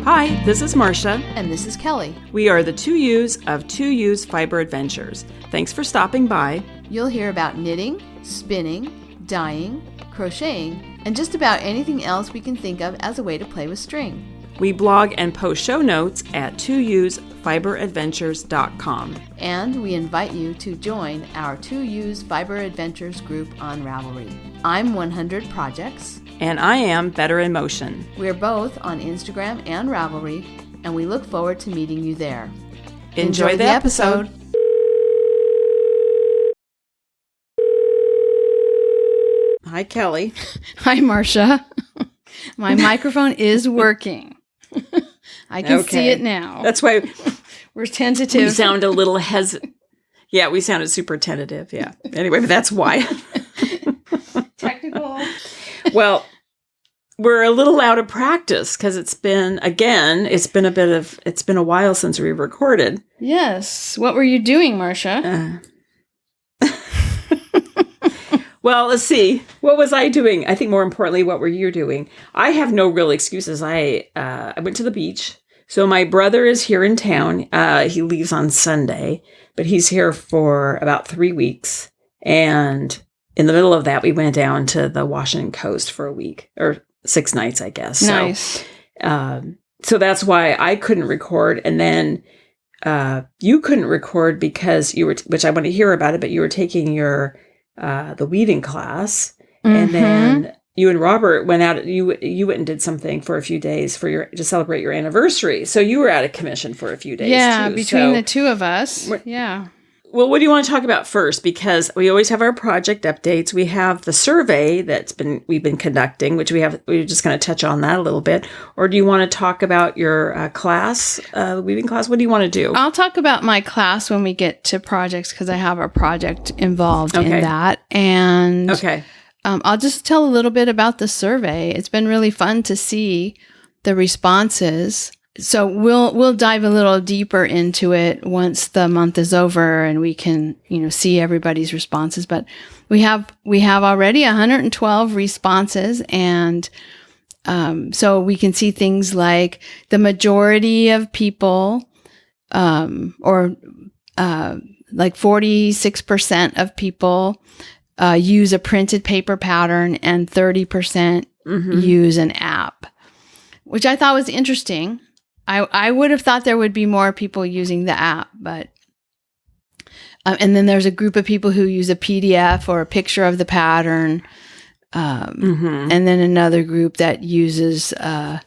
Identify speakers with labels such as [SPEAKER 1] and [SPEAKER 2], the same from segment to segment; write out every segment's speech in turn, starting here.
[SPEAKER 1] Hi, this is Marsha.
[SPEAKER 2] And this is Kelly.
[SPEAKER 1] We are the 2U's of 2U's Fiber Adventures. Thanks for stopping by.
[SPEAKER 2] You'll hear about knitting, spinning, dyeing, crocheting, and just about anything else we can think of as a way to play with string.
[SPEAKER 1] We blog and post show notes at 2usfiberadventures.com.
[SPEAKER 2] And we invite you to join our 2U's Fiber Adventures group on Ravelry. I'm 100 Projects.
[SPEAKER 1] And I am Better in Motion.
[SPEAKER 2] We're both on Instagram and Ravelry, and we look forward to meeting you there.
[SPEAKER 1] Enjoy the episode. Hi, Kelly.
[SPEAKER 2] Hi, Marsha. My microphone is working. I can see it now.
[SPEAKER 1] That's why
[SPEAKER 2] we're tentative.
[SPEAKER 1] We sound a little hesitant. Yeah, we sounded super tentative. Yeah. Anyway, but that's why.
[SPEAKER 2] Technical.
[SPEAKER 1] Well, we're a little out of practice because it's been a while since we recorded.
[SPEAKER 2] Yes. What were you doing, Marsha?
[SPEAKER 1] Well, let's see. What was I doing? I think more importantly, what were you doing? I have no real excuses. I went to the beach. So my brother is here in town. He leaves on Sunday, but he's here for about 3 weeks. And in the middle of that, we went down to the Washington coast for a week, or 6 nights, I guess.
[SPEAKER 2] Nice.
[SPEAKER 1] So that's why I couldn't record. And then you couldn't record because you were, which I want to hear about it, but you were taking your the weaving class, and then you and Robert went out. You went and did something for a few days to celebrate your anniversary. So you were out of commission for a few days.
[SPEAKER 2] Yeah,
[SPEAKER 1] too.
[SPEAKER 2] between the two of us. Yeah.
[SPEAKER 1] Well, what do you want to talk about first? Because we always have our project updates. We have the survey we've been conducting, which we're just going to touch on that a little bit. Or do you want to talk about your class, weaving class? What do you want to do?
[SPEAKER 2] I'll talk about my class when we get to projects because I have a project involved in that. And I'll just tell a little bit about the survey. It's been really fun to see the responses. So we'll dive a little deeper into it once the month is over and we can, see everybody's responses. But we have already 112 responses, and so we can see things like the majority of people, like 46% of people use a printed paper pattern, and 30% use an app, which I thought was interesting. I would have thought there would be more people using the app, but and then there's a group of people who use a PDF or a picture of the pattern, and then another group that uses the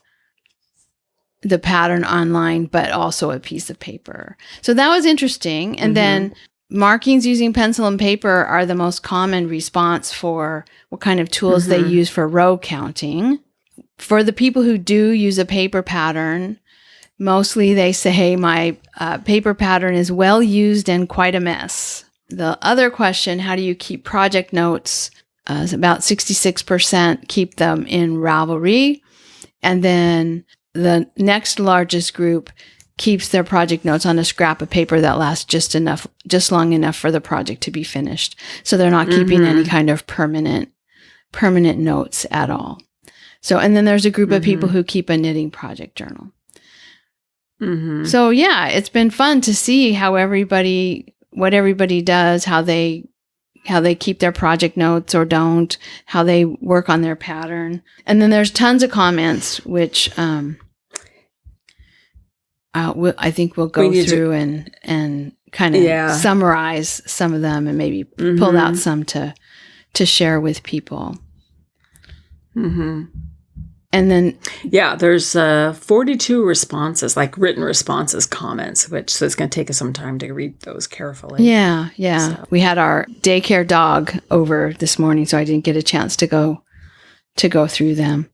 [SPEAKER 2] pattern online, but also a piece of paper. So that was interesting. And then markings using pencil and paper are the most common response for what kind of tools they use for row counting. For the people who do use a paper pattern, mostly they say, hey, my paper pattern is well used and quite a mess. The other question, how do you keep project notes? Is about 66% keep them in Ravelry. And then the next largest group keeps their project notes on a scrap of paper that lasts just long enough for the project to be finished. So they're not keeping any kind of permanent notes at all. So, and then there's a group of people who keep a knitting project journal. So yeah, it's been fun to see what everybody does, how they keep their project notes or don't, how they work on their pattern. And then there's tons of comments, which I think we'll go through and kind of summarize some of them and maybe pull out some to share with people. And then,
[SPEAKER 1] there's 42 responses, like written responses, comments, so it's going to take us some time to read those carefully.
[SPEAKER 2] Yeah. So. We had our daycare dog over this morning, so I didn't get a chance to go through them.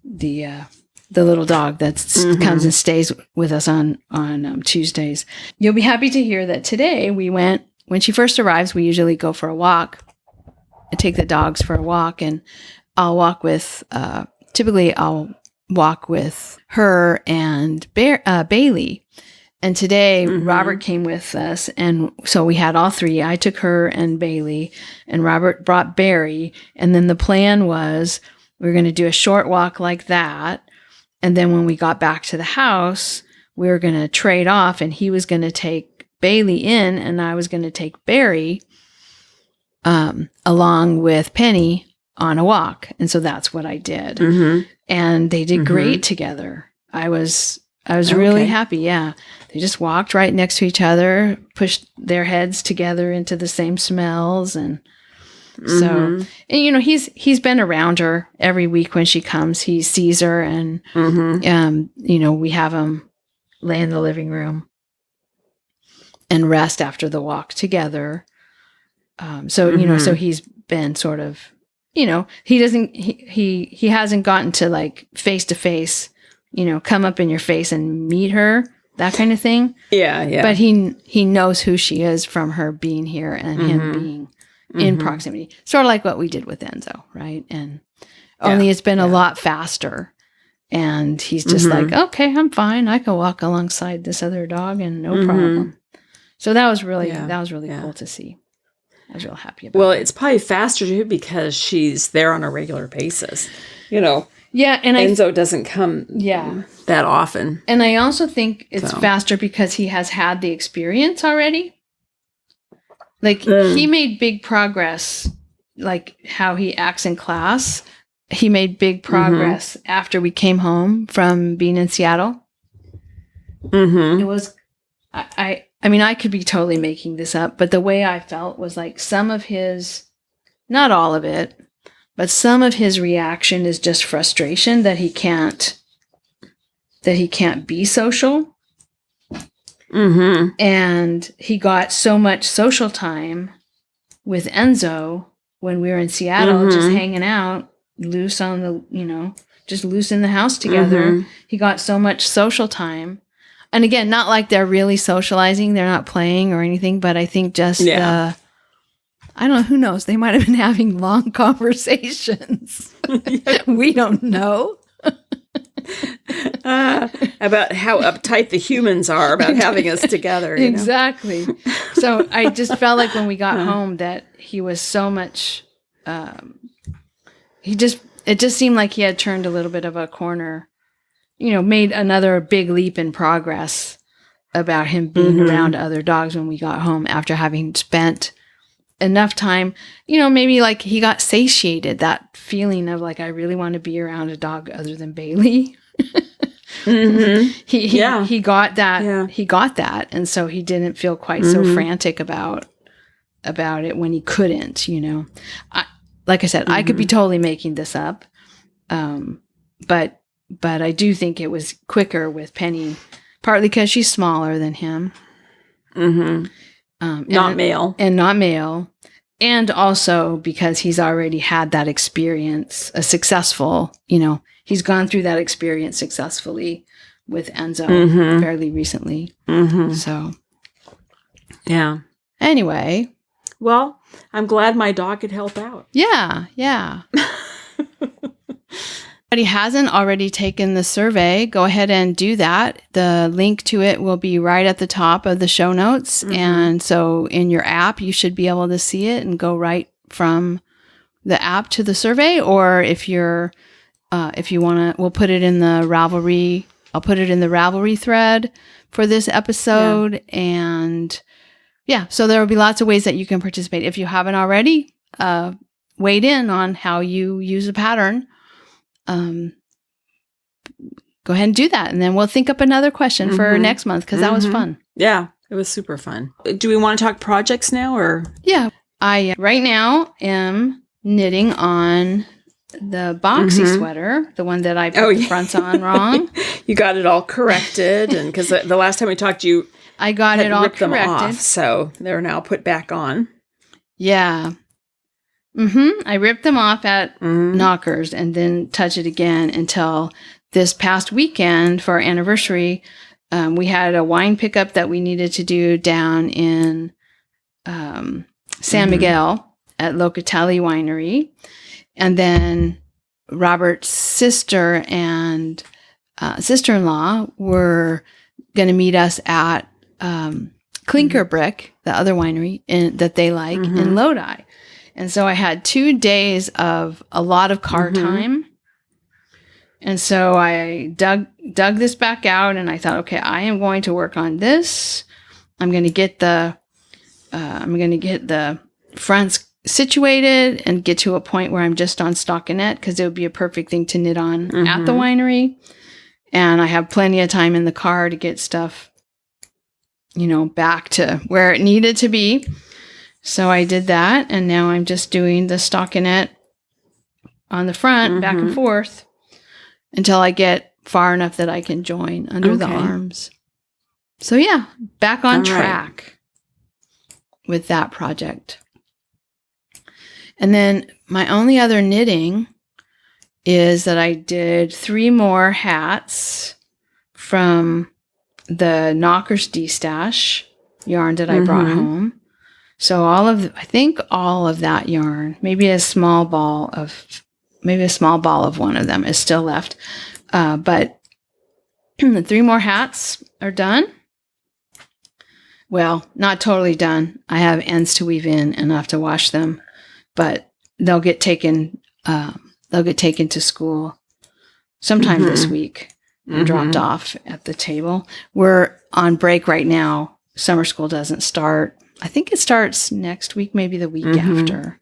[SPEAKER 2] The little dog that comes and stays with us on Tuesdays. You'll be happy to hear that today when she first arrives, we usually go for a walk. I take the dogs for a walk, and I'll walk with. Typically, I'll walk with her and Bailey. And today, Robert came with us. And so we had all three. I took her and Bailey, and Robert brought Barry. And then the plan was we were going to do a short walk like that. And then when we got back to the house, we were going to trade off, and he was going to take Bailey in, and I was going to take Barry along with Penny on a walk. And so that's what I did. And they did great together. I was really happy. Yeah. They just walked right next to each other, pushed their heads together into the same smells. And so, and, you know, he's been around her every week when she comes. He sees her, and, you know, we have him lay in the living room and rest after the walk together. So, you know, so he's been sort of, you know, he hasn't gotten to like face to face, you know, come up in your face and meet her, that kind of thing. Yeah. But he knows who she is from her being here and him being in proximity. Sort of like what we did with Enzo, right? And only it's been a lot faster. And he's just like, okay, I'm fine. I can walk alongside this other dog and no problem. So that was really cool to see. I was real happy about it.
[SPEAKER 1] Well, it's probably faster too because she's there on a regular basis, you know.
[SPEAKER 2] Yeah, and
[SPEAKER 1] Enzo doesn't come that often.
[SPEAKER 2] And I also think it's faster because he has had the experience already. Like, he made big progress, like how he acts in class. He made big progress after we came home from being in Seattle. It was, I mean, I could be totally making this up, but the way I felt was like some of his, not all of it, but some of his reaction is just frustration that he can't be social. And he got so much social time with Enzo when we were in Seattle, just hanging out, loose on the, you know, just loose in the house together. He got so much social time. And again, not like they're really socializing. They're not playing or anything, but I think just I don't know, who knows? They might have been having long conversations. We don't know.
[SPEAKER 1] About how uptight the humans are about having us together. You
[SPEAKER 2] exactly.
[SPEAKER 1] know?
[SPEAKER 2] So I just felt like when we got home that he was so much, it just seemed like he had turned a little bit of a corner, you know, made another big leap in progress about him being around other dogs when we got home after having spent enough time, you know, maybe like he got satiated, that feeling of like, I really want to be around a dog other than Bailey. He got that. He got that. And so he didn't feel quite so frantic about it when he couldn't, you know. Like I said, I could be totally making this up. But I do think it was quicker with Penny, partly because she's smaller than him. Not male. And also because he's already had that experience, a successful, you know, he's gone through that experience successfully with Enzo fairly recently. So, yeah. Anyway.
[SPEAKER 1] Well, I'm glad my dog could help out.
[SPEAKER 2] Yeah. If he hasn't already taken the survey, go ahead and do that. The link to it will be right at the top of the show notes. And so in your app, you should be able to see it and go right from the app to the survey. Or if you're, if you want to, we'll put it in the Ravelry. I'll put it in the Ravelry thread for this episode. Yeah. And so there will be lots of ways that you can participate. If you haven't already, weighed in on how you use a pattern, go ahead and do that. And then we'll think up another question for next month because that was fun.
[SPEAKER 1] Yeah, it was super fun. Do we want to talk projects now or?
[SPEAKER 2] Yeah. I right now am knitting on the boxy sweater, the one that I put the fronts on wrong.
[SPEAKER 1] You got it all corrected. And because the last time we talked, I got it all ripped corrected. Them off, so they're now put back on.
[SPEAKER 2] Yeah. I ripped them off at Knockers and then touch it again until this past weekend for our anniversary. We had a wine pickup that we needed to do down in San Miguel at Locatelli Winery. And then Robert's sister and sister-in-law were going to meet us at Clinker Brick, the other winery that they like in Lodi. And so I had 2 days of a lot of car time And so I dug this back out, and I thought, okay, I am going to work on this. I'm going to get the fronts situated and get to a point where I'm just on stockinette, because it would be a perfect thing to knit on at the winery. And I have plenty of time in the car to get stuff, back to where it needed to be. So I did that, and now I'm just doing the stockinette on the front, back and forth, until I get far enough that I can join under the arms. So yeah, back on track with that project. And then my only other knitting is that I did 3 more hats from the Knockers D-Stash yarn that I brought home. So I think all of that yarn, maybe a small ball of one of them is still left. But the 3 more hats are done. Well, not totally done. I have ends to weave in and I have to wash them, but they'll get taken to school sometime this week and dropped off at the table. We're on break right now. Summer school doesn't start. I think it starts next week, maybe the week after.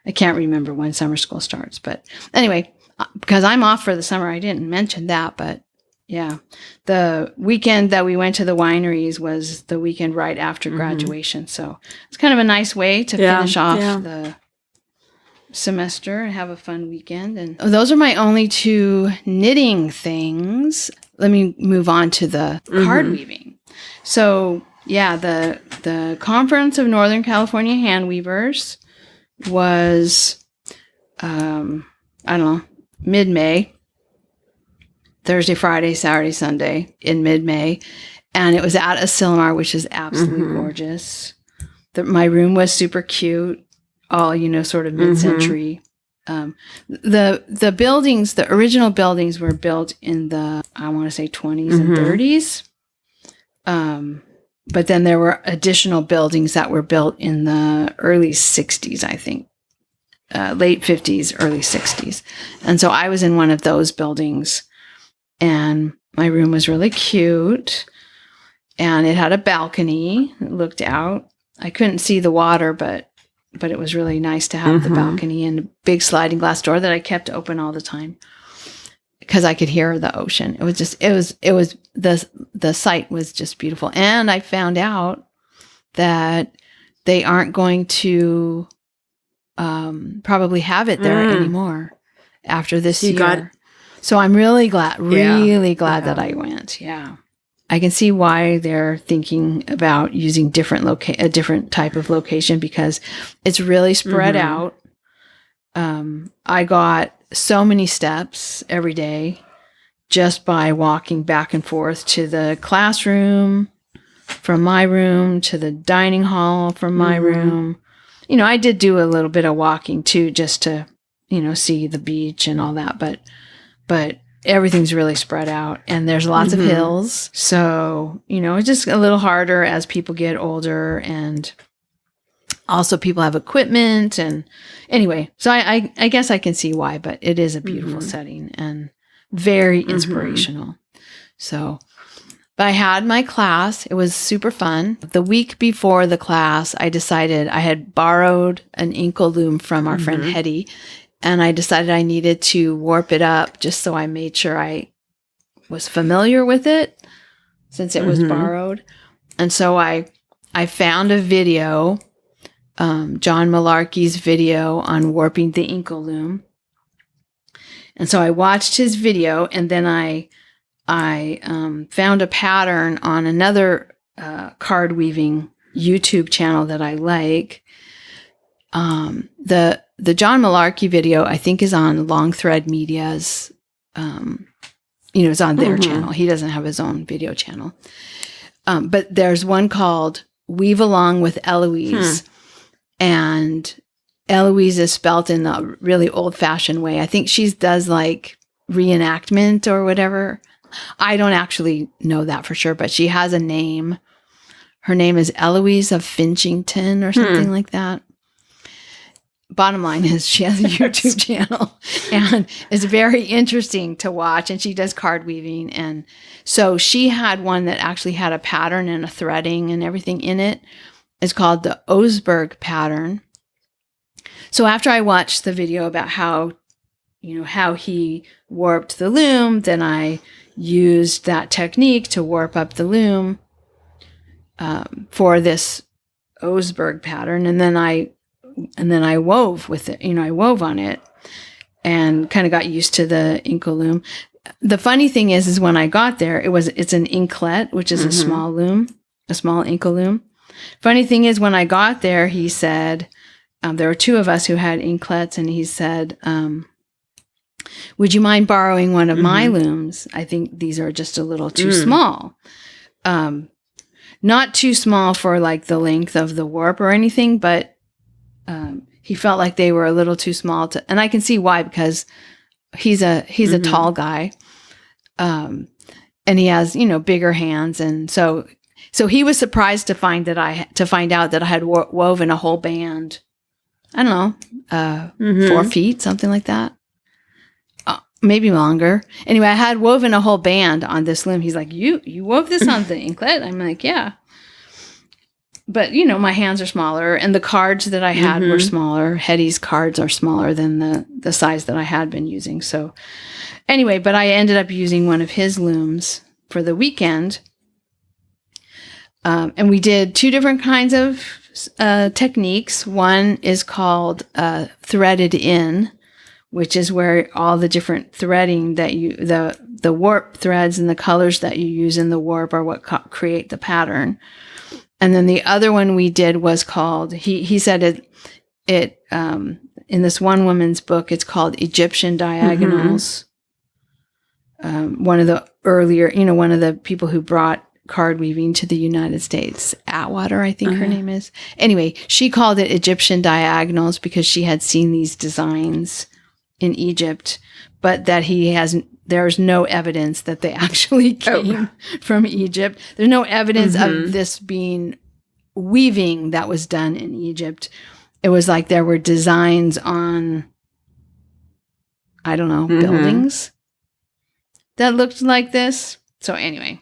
[SPEAKER 2] I can't remember when summer school starts. But anyway, because I'm off for the summer, I didn't mention that. But yeah, the weekend that we went to the wineries was the weekend right after graduation. So it's kind of a nice way to finish off the semester and have a fun weekend. And those are my only 2 knitting things. Let me move on to the card weaving. So yeah, the Conference of Northern California Hand Weavers was, mid-May, Thursday, Friday, Saturday, Sunday in mid-May. And it was at Asilomar, which is absolutely gorgeous. My room was super cute, all, sort of mid-century. The buildings, the original buildings were built in the, I want to say 20s and 30s. But then there were additional buildings that were built in the early 60s, I think. Late 50s, early 60s. And so I was in one of those buildings, and my room was really cute, and it had a balcony. It looked out. I couldn't see the water, but it was really nice to have the balcony and a big sliding glass door that I kept open all the time because I could hear the ocean. The site was just beautiful. And I found out that they aren't going to probably have it there anymore after this year. So I'm really glad that I went. Yeah. I can see why they're thinking about using a different type of location, because it's really spread out. I got so many steps every day just by walking back and forth to the classroom from my room, to the dining hall from my room. I did do a little bit of walking too, just to, see the beach and all that, but everything's really spread out, and there's lots of hills. So, it's just a little harder as people get older, and also people have equipment. And anyway, so I guess I can see why, but it is a beautiful setting and very inspirational. So, but I had my class. It was super fun. The week before the class, I decided I had borrowed an inkle loom from our friend Hetty, and I decided I needed to warp it up just so I made sure I was familiar with it since it was borrowed. And so I found a video, John Malarkey's video on warping the inkle loom. And so I watched his video, and then I found a pattern on another card weaving YouTube channel that I like. The John Malarkey video, I think, is on Long Thread Media's, it's on their channel. He doesn't have his own video channel. But there's one called Weave Along with Eloise. And Eloise is spelt in a really old-fashioned way. I think she does like reenactment or whatever. I don't actually know that for sure, but she has a name. Her name is Eloise of Finchington or something like that. bottom line is she has a YouTube channel, and it's very interesting to watch, and she does card weaving. And so she had one that actually had a pattern and a threading and everything in it. It's called the Oaxaca pattern. So after I watched the video about how he warped the loom, then I used that technique to warp up the loom for this Oaxaca pattern, and then I wove with it. I wove on it and kind of got used to the Inco loom. The funny thing is when I got there, it's an inklet, which is a small loom, a small Inco loom. Funny thing is when I got there, he said, there were two of us who had inklets, and he said, would you mind borrowing one of my looms? I think these are just a little too small. Not too small for like the length of the warp or anything, but he felt like they were a little too small and I can see why, because he's a tall guy. And he has, bigger hands. And so he was surprised to find out that I had woven a whole band. I don't know, 4 feet, something like that. Maybe longer. Anyway, I had woven a whole band on this loom. He's like, you wove this on the inklet? I'm like, yeah. But, my hands are smaller, and the cards that I had were smaller. Hetty's cards are smaller than the size that I had been using. So anyway, but I ended up using one of his looms for the weekend. And we did 2 different kinds of techniques. One is called threaded in, which is where all the different threading that the warp threads and the colors that you use in the warp are what create the pattern. And then the other one we did was called, he said it in this one woman's book, it's called Egyptian Diagonals. One of the earlier, one of the people who brought card weaving to the United States, Atwater, I think her name is. Anyway, she called it Egyptian Diagonals because she had seen these designs in Egypt, but that there's no evidence that they actually came from Egypt. There's no evidence of this being weaving that was done in Egypt. It was like there were designs on, I don't know, buildings that looked like this. So anyway,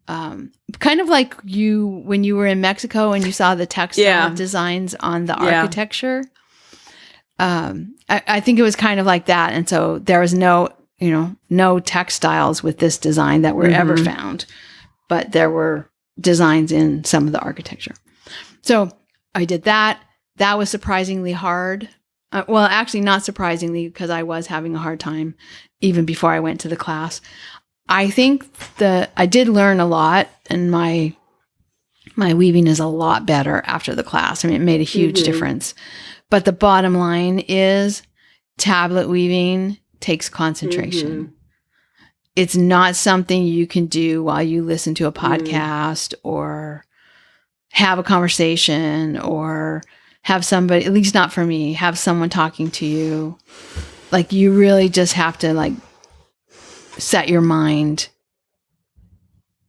[SPEAKER 2] kind of like when you were in Mexico and you saw the textile designs on the architecture. I think it was kind of like that. And so there was no textiles with this design that were ever found, but there were designs in some of the architecture. So I did that. That was surprisingly hard. Well, actually not surprisingly, because I was having a hard time even before I went to the class. I think I did learn a lot, and my weaving is a lot better after the class. I mean, it made a huge difference. But the bottom line is tablet weaving takes concentration. It's not something you can do while you listen to a podcast or have a conversation or have somebody, at least not for me, have someone talking to you. Like, you really just have to set your mind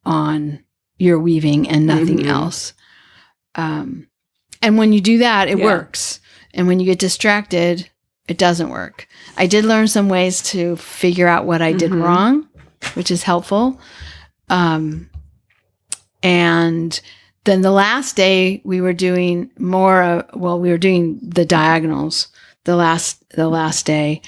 [SPEAKER 2] on your weaving and nothing else. And when you do that, it works. And when you get distracted, it doesn't work. I did learn some ways to figure out what I did wrong, which is helpful. And then the last day we were doing we were doing the diagonals the last day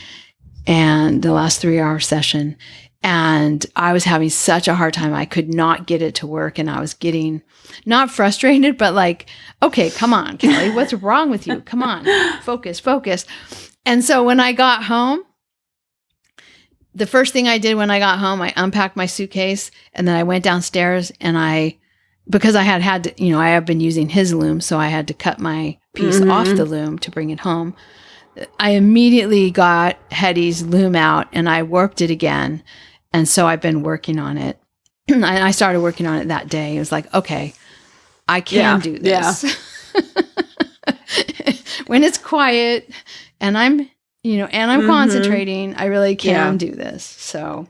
[SPEAKER 2] and the last 3-hour session. And I was having such a hard time. I could not get it to work. And I was getting not frustrated, but like, okay, come on, Kelly, what's wrong with you? Come on, focus. And so when I got home, the first thing I did when I got home, I unpacked my suitcase, and then I went downstairs, and because I had to, I have been using his loom, so I had to cut my piece off the loom to bring it home. I immediately got Hetty's loom out, and I warped it again. And so I've been working on it. And I started working on it that day. It was like, okay, I can do this. When it's quiet and I'm concentrating, I really can do this. So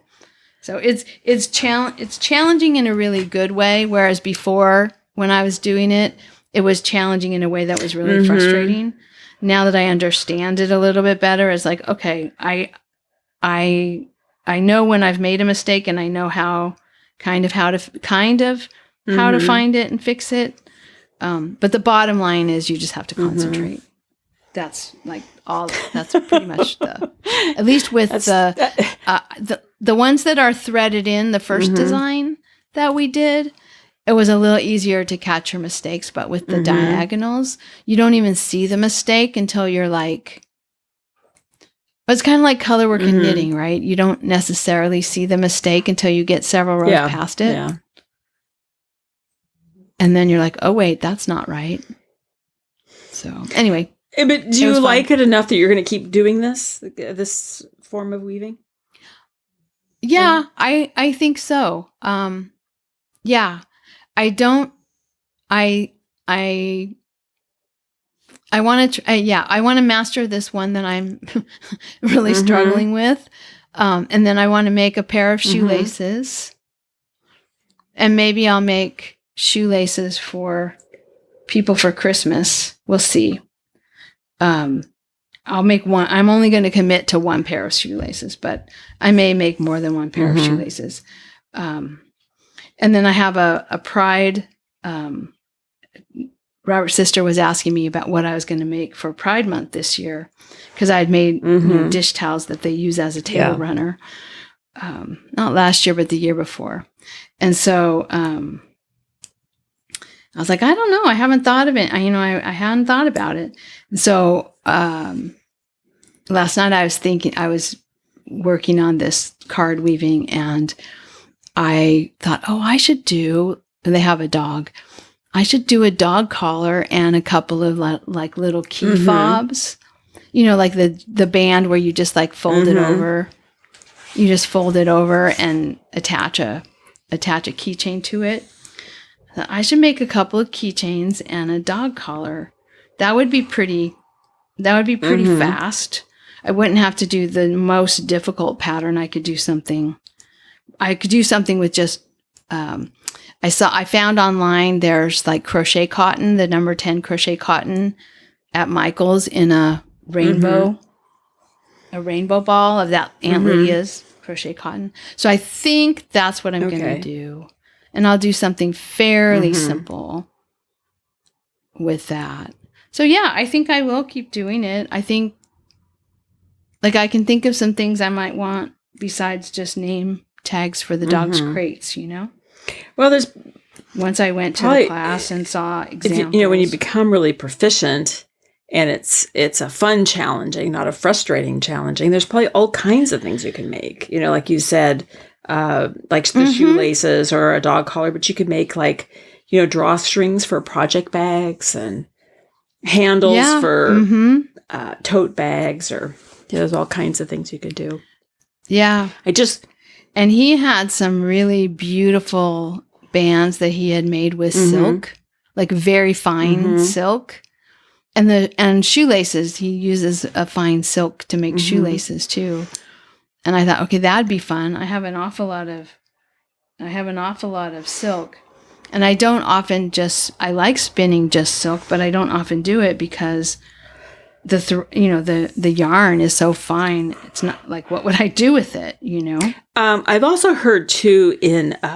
[SPEAKER 2] it's challenging in a really good way. Whereas before, when I was doing it, it was challenging in a way that was really frustrating. now that I understand it a little bit better, is like, okay, I know when I've made a mistake, and I know how to find it and fix it. But the bottom line is you just have to concentrate. That's like that's pretty much at least with the ones that are threaded in the first design that we did, it was a little easier to catch your mistakes. But with the diagonals, you don't even see the mistake until you're like, but it's kind of like color work and knitting, right? You don't necessarily see the mistake until you get several rows past it. Yeah. And then you're like, oh, wait, that's not right. So anyway.
[SPEAKER 1] But do you like it enough that you're going to keep doing this form of weaving?
[SPEAKER 2] Yeah, I think so. Yeah, I don't, I want to, I want to master this one that I'm really struggling with. And then I want to make a pair of shoelaces, and maybe I'll make shoelaces for people for Christmas. We'll see. I'll make one. I'm only going to commit to one pair of shoelaces, but I may make more than one pair of shoelaces. And then I have a Pride. Robert's sister was asking me about what I was going to make for Pride Month this year, because I had made dish towels that they use as a table runner. Not last year, but the year before. And so I was like, I don't know. I haven't thought of it. I hadn't thought about it. And so last night I was working on this card weaving, and I thought, they have a dog. I should do a dog collar and a couple of like little key fobs, like the band where you just like fold it over. You just fold it over and attach a keychain to it. I should make a couple of keychains and a dog collar. That would be pretty fast. I wouldn't have to do the most difficult pattern. I could do something with just, I found online there's like crochet cotton, the number 10 crochet cotton at Michael's in a rainbow ball of that Aunt Lydia's crochet cotton. So I think that's what I'm going to do. And I'll do something fairly simple with that. So yeah, I think I will keep doing it. I think like I can think of some things I might want besides just name tags for the dog's crates, Well, there's once I went to the class and saw examples.
[SPEAKER 1] When you become really proficient and it's a fun challenging, not a frustrating challenging, there's probably all kinds of things you can make. Like you said, like the shoelaces or a dog collar, but you could make like, drawstrings for project bags and handles for tote bags, or there's all kinds of things you could do.
[SPEAKER 2] Yeah. And he had some really beautiful bands that he had made with silk, like very fine silk. And shoelaces, he uses a fine silk to make shoelaces too. And I thought, okay, that'd be fun. I have an awful lot of silk. And I don't often I like spinning just silk, but I don't often do it because the yarn is so fine. It's not like, what would I do with it?
[SPEAKER 1] I've also heard too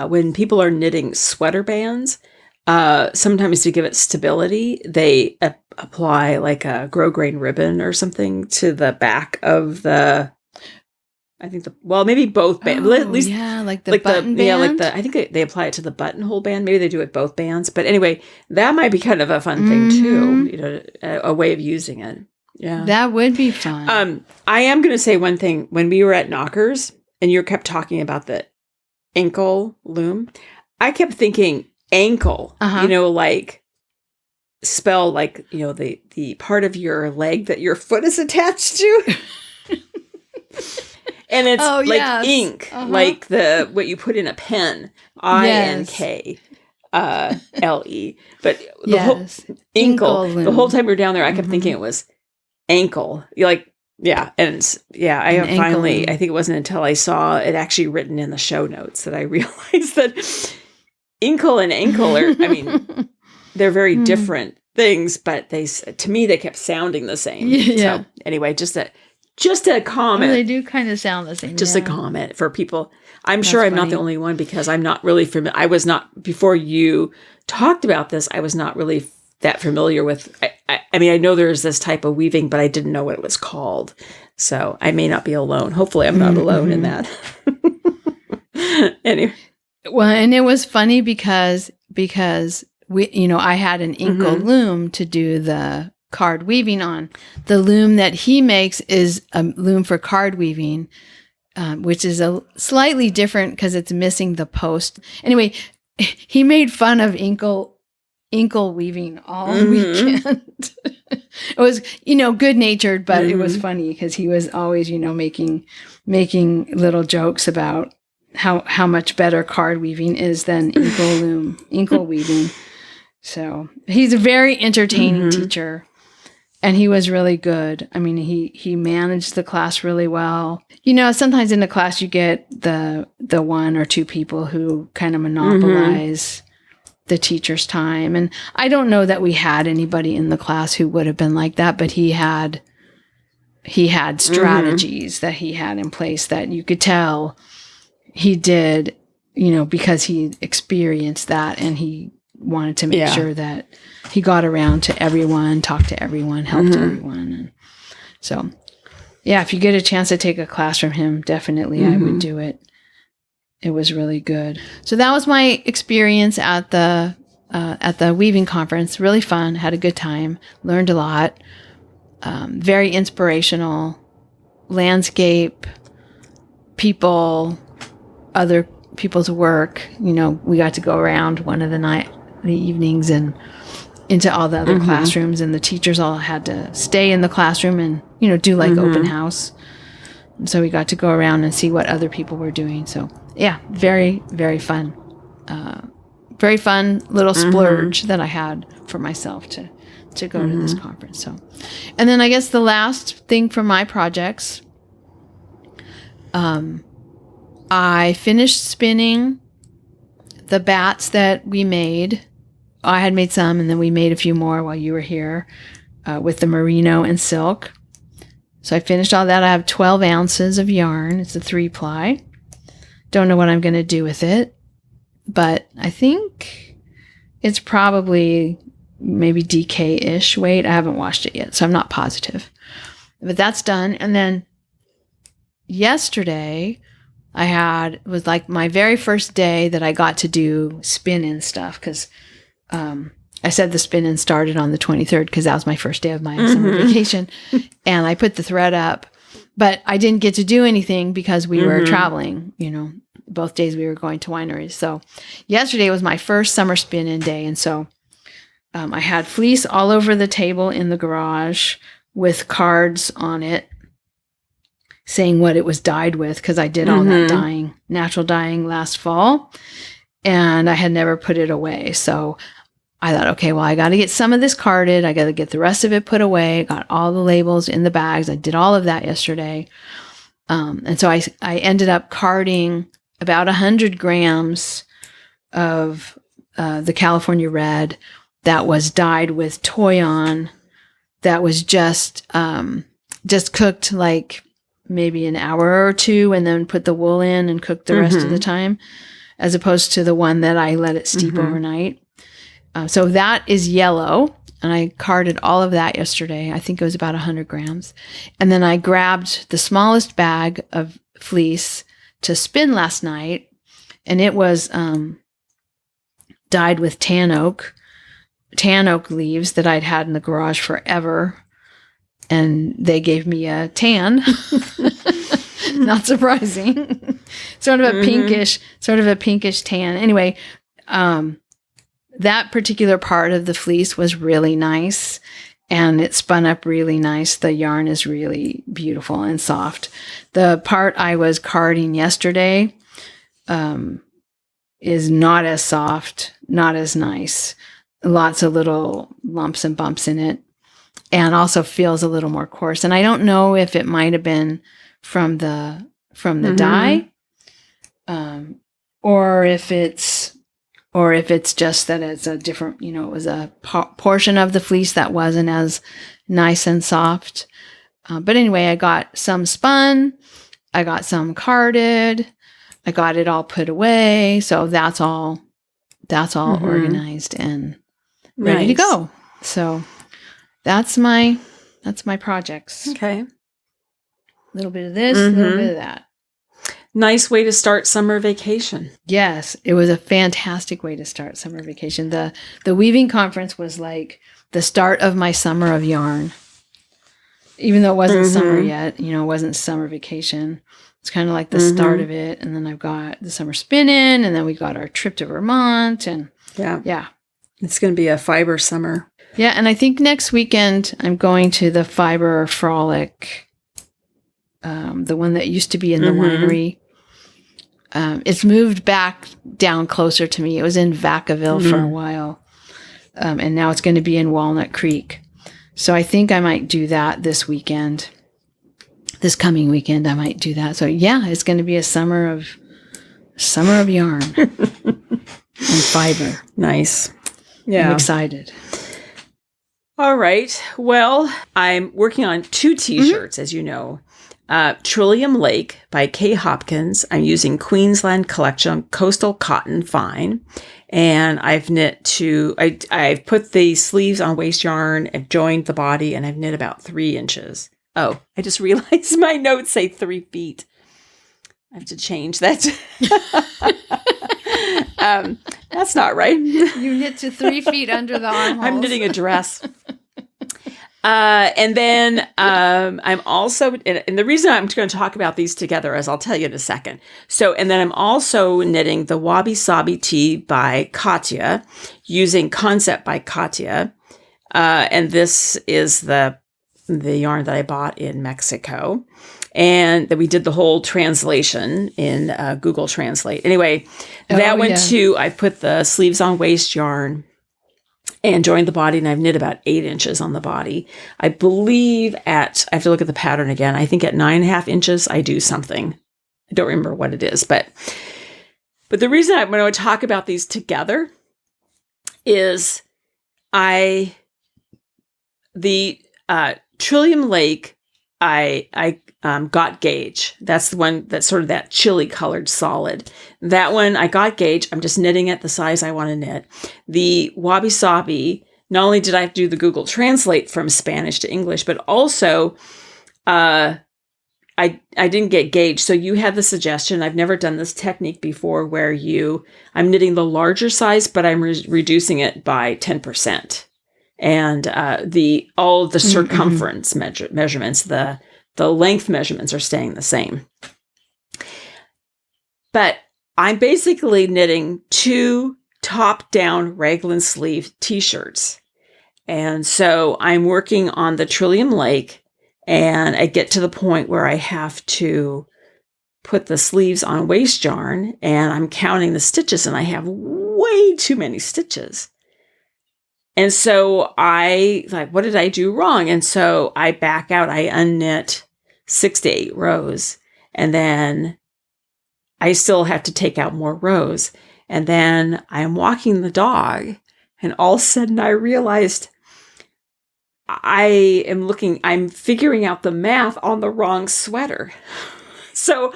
[SPEAKER 1] when people are knitting sweater bands, sometimes to give it stability, they apply like a grosgrain ribbon or something to the back of maybe both bands. At least,
[SPEAKER 2] like the button band.
[SPEAKER 1] I think they apply it to the buttonhole band. Maybe they do it both bands. But anyway, that might be kind of a fun thing too. A way of using it. Yeah,
[SPEAKER 2] that would be fun.
[SPEAKER 1] I am going to say one thing. When we were at Knockers and you kept talking about the ankle loom, I kept thinking ankle. Like spell like the part of your leg that your foot is attached to. And it's ink, like what you put in a pen, INK, LE. But the whole ankle, the whole time we were down there, I kept thinking it was ankle. I think it wasn't until I saw it actually written in the show notes that I realized that inkle and ankle are, they're very different things, but to me they kept sounding the same.
[SPEAKER 2] Yeah.
[SPEAKER 1] So anyway, just a comment.
[SPEAKER 2] They do kind of sound the same.
[SPEAKER 1] Just a comment for people. I'm sure I'm not the only one, because I'm not really familiar. I was not, before you talked about this, I was not really that familiar with, I mean, I know there's this type of weaving, but I didn't know what it was called. So I may not be alone. Hopefully I'm not alone in that. Anyway.
[SPEAKER 2] Well, and it was funny because we, I had an inkle loom to do the card weaving on. The loom that he makes is a loom for card weaving, which is a slightly different because it's missing the post. Anyway, he made fun of inkle weaving all weekend. It was, good natured, but it was funny because he was always, making little jokes about how much better card weaving is than inkle weaving. So he's a very entertaining teacher. And he was really good. I mean, he managed the class really well. Sometimes in the class you get the one or two people who kind of monopolize the teacher's time. And I don't know that we had anybody in the class who would have been like that, but he had strategies that he had in place that you could tell he did, because he experienced that, and he wanted to make sure that he got around to everyone, talked to everyone, helped everyone. And so, if you get a chance to take a class from him, definitely I would do it. It was really good. So that was my experience at the weaving conference. Really fun. Had a good time. Learned a lot. Very inspirational. Landscape, people, other people's work. We got to go around one of the evenings and into all the other classrooms, and the teachers all had to stay in the classroom and do like open house. And so we got to go around and see what other people were doing. So very, very fun. Very fun little splurge that I had for myself to go to this conference. So, and then I guess the last thing for my projects, I finished spinning the bats that we made. I had made some, and then we made a few more while you were here with the merino and silk. So I finished all that. I have 12 ounces of yarn. It's a 3-ply. Don't know what I'm going to do with it, but I think it's probably maybe DK-ish weight. I haven't washed it yet, so I'm not positive. But that's done. And then yesterday, it was like my very first day that I got to do spin-in stuff, because I said the spin-in started on the 23rd because that was my first day of my summer vacation. And I put the thread up, but I didn't get to do anything because we were traveling, both days we were going to wineries. So yesterday was my first summer spin-in day. And so I had fleece all over the table in the garage with cards on it saying what it was dyed with, because I did all that natural dyeing last fall, and I had never put it away. So I thought, okay, well, I got to get some of this carded. I got to get the rest of it put away. Got all the labels in the bags. I did all of that yesterday. And so I ended up carding about 100 grams of the California Red that was dyed with Toyon, that was just cooked like maybe an hour or two, and then put the wool in and cooked the rest of the time, as opposed to the one that I let it steep overnight. So that is yellow, and I carded all of that yesterday. I think it was about 100 grams. And then I grabbed the smallest bag of fleece to spin last night, and it was dyed with tan oak leaves that I'd had in the garage forever. And they gave me a tan. Not surprising. sort of a pinkish tan. Anyway, that particular part of the fleece was really nice, and it spun up really nice. The yarn is really beautiful and soft. The part I was carding yesterday is not as soft, not as nice. Lots of little lumps and bumps in it, and also feels a little more coarse. And I don't know if it might have been from the dye, or if or if it's just that it's a different, it was a portion of the fleece that wasn't as nice and soft. But anyway, I got some spun, I got some carded, I got it all put away. So that's all organized and ready to go. So that's my projects.
[SPEAKER 1] Okay.
[SPEAKER 2] A little bit of this, a little bit of that.
[SPEAKER 1] Nice way to start summer vacation.
[SPEAKER 2] Yes, it was a fantastic way to start summer vacation. The weaving conference was like the start of my summer of yarn. Even though it wasn't summer yet, it wasn't summer vacation. It's kind of like the start of it. And then I've got the summer spinning, and then we got our trip to Vermont. And yeah.
[SPEAKER 1] It's going to be a fiber summer.
[SPEAKER 2] Yeah, and I think next weekend I'm going to the Fiber Frolic, the one that used to be in the winery. It's moved back down closer to me. It was in Vacaville for a while, and now it's going to be in Walnut Creek. So I think I might do that this coming weekend. I might do that. So yeah, it's going to be a summer of yarn and fiber.
[SPEAKER 1] Nice. Yeah,
[SPEAKER 2] I'm excited.
[SPEAKER 1] All right. Well, I'm working on 2 T-shirts, as you know. Trillium Lake by Kay Hopkins. I'm using Queensland Collection Coastal Cotton Fine. And I've knit I've put the sleeves on waste yarn, I've joined the body, and I've knit about 3 inches. Oh, I just realized my notes say 3 feet. I have to change that. That's not right.
[SPEAKER 2] You knit to 3 feet under the armholes.
[SPEAKER 1] I'm knitting a dress. And then I'm also, and the reason I'm going to talk about these together is I'll tell you in a second. So, and then I'm also knitting the Wabi Sabi tee by Katia, using Concept by Katia. And this is the yarn that I bought in Mexico. And that we did the whole translation in Google Translate. Anyway, that went to, I put the sleeves on waste yarn and joined the body, and I've knit about 8 inches on the body. I believe I have to look at the pattern again. I think at 9.5 inches, I do something. I don't remember what it is, but the reason I'm going to talk about these together is the Trillium Lake, I got gauge. That's the one that's sort of that chili colored solid. That one I got gauge. I'm just knitting it the size I want to knit. The Wabi Sabi, not only did I have to do the Google Translate from Spanish to English, but also I didn't get gauge. So you had the suggestion. I've never done this technique before where I'm knitting the larger size, but I'm reducing it by 10%. And all of the circumference measurements, the length measurements are staying the same. But I'm basically knitting 2 top-down raglan sleeve T-shirts. And so I'm working on the Trillium Lake, and I get to the point where I have to put the sleeves on waste yarn, and I'm counting the stitches, and I have way too many stitches. And so what did I do wrong? And so I back out, I unknit 6 to 8 rows. And then I still have to take out more rows. And then I'm walking the dog. And all of a sudden I realized I'm figuring out the math on the wrong sweater. So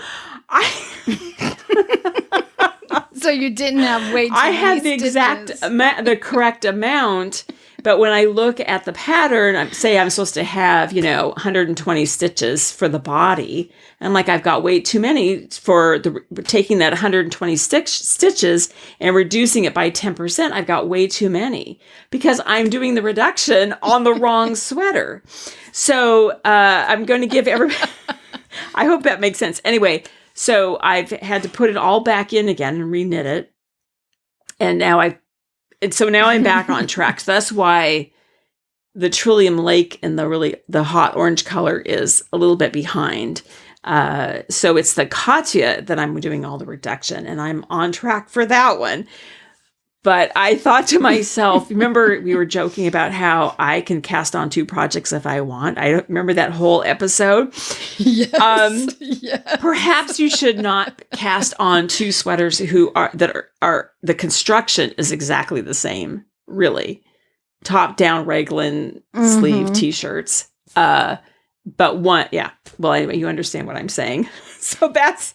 [SPEAKER 2] So you didn't have way too many
[SPEAKER 1] I had the
[SPEAKER 2] stitches.
[SPEAKER 1] exact the correct amount, but when I look at the pattern, say I'm supposed to have, 120 stitches for the body, and I've got way too many for taking that 120 stitches and reducing it by 10%. I've got way too many because I'm doing the reduction on the wrong sweater. So I'm going to give everybody. I hope that makes sense. Anyway. So I've had to put it all back in again and reknit it. And now I'm back on track. So that's why the Trillium Lake in the hot orange color is a little bit behind. So it's the Katia that I'm doing all the reduction, and I'm on track for that one. But I thought to myself, remember we were joking about how I can cast on 2 projects if I want. I don't remember that whole episode.
[SPEAKER 2] Yes. Yes.
[SPEAKER 1] Perhaps you should not cast on 2 sweaters that are the construction is exactly the same, really. Top down raglan sleeve t-shirts. But one, yeah. Well, anyway, you understand what I'm saying. So that's.